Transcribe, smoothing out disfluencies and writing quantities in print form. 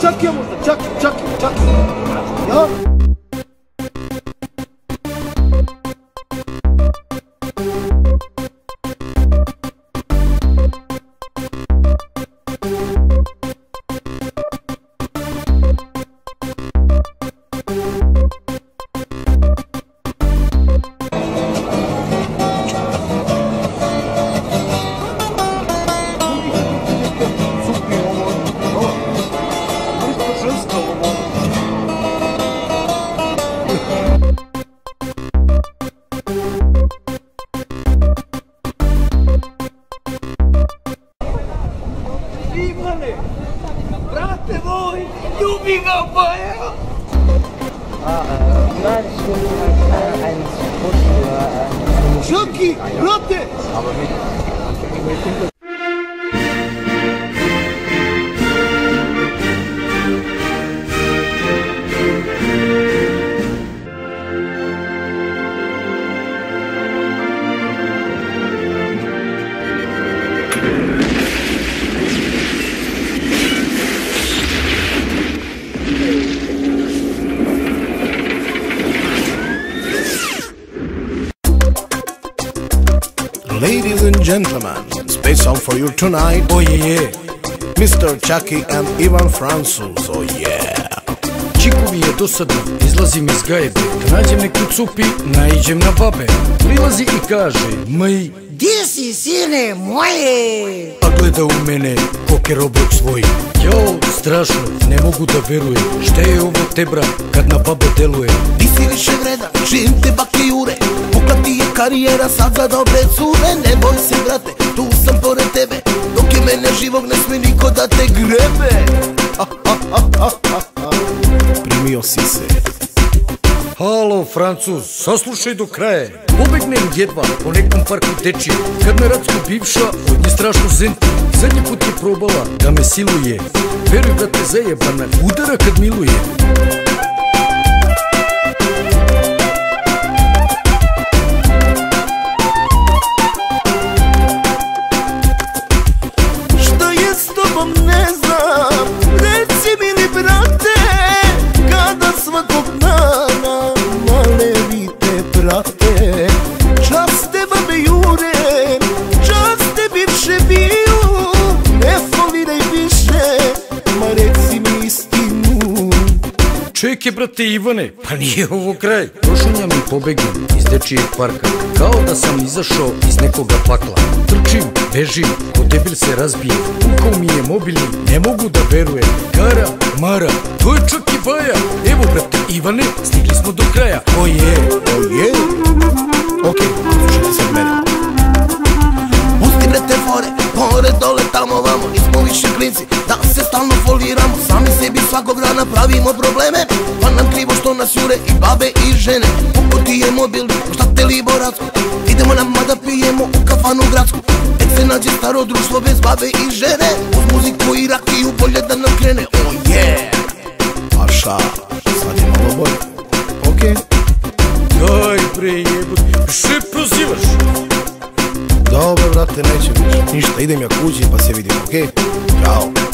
Čakija možda, Čaki. Ja? Ivane, brate moj, ljubi ga pa evo! Čaki, brate! Ladies and gentlemen, special for you tonight, Oh yeah, Mr. Chucky and Ivan Francuz, oh yeah. Čiku mi je dosadno, izlazim iz gajbe. Da nađem neku cupi, naiđem na babe. Prilazi i kaže, maj, Gdje si, sine moje? a gleda u mene, koke robot svoj. Jao, strašno, ne mogu da verujem. Šta je ovo tebra, kad na babe deluje? Ti si više vredan, čim te bake jure. Pukla ti je karijera sad za dobre cure. Ne boj se brate, tu sam pored tebe. Dok je mene živog ne sme niko da te grebe. Primio si se. Halo, Francuz, saslušaj do kraja. Pobegnem jedva po nekom parku dečije. Kad me Racko bivša, od nje strašno zenti. Zadnji put je probala da me siluje. Veruj da te zajebana, udara kad miluje. Šta je s tobom ne znam, reci mi li brate. Kada svakog dana malevite prate. Čas te babe jure, čas te bivše biju. Ne foliraj više, ma reci mi istinu. Čekaj, brate Ivane, pa nije ovo kraj. Prošunjam i pobegnem iz dečijeg parka. Kao da sam izašao iz nekoga pakla. Trčim, bežim, ko debil se razbije. Pukao mi je mobilni, ne mogu da verujem. Kara, Mara, to je čak i Baja. Evo, brate Ivane, stigli smo do kraja. O je, Okej, slušajte sad mene. Pusti bre te fore, gore dole tamo vamo. Nismo više klinci, da se stalno foliramo. Sami sebi svakog dana pravimo probleme. Pa nam krivo što nas jure i babe i žene. Pukao ti je mobil, šta te libo Racko. Idemo nama da pijemo u kafanu gradsku. Nek se nađe staro društvo bez babe i žene. Uz muziku i rakiju bolje da nam krene. Oh yeah. A ša, sad je malo bolje. Okej. daj bre jebut, še prozivaš? Dobro, brate, neće više. Ništa, idem ja kući pa se vidimo, okej? Ćao.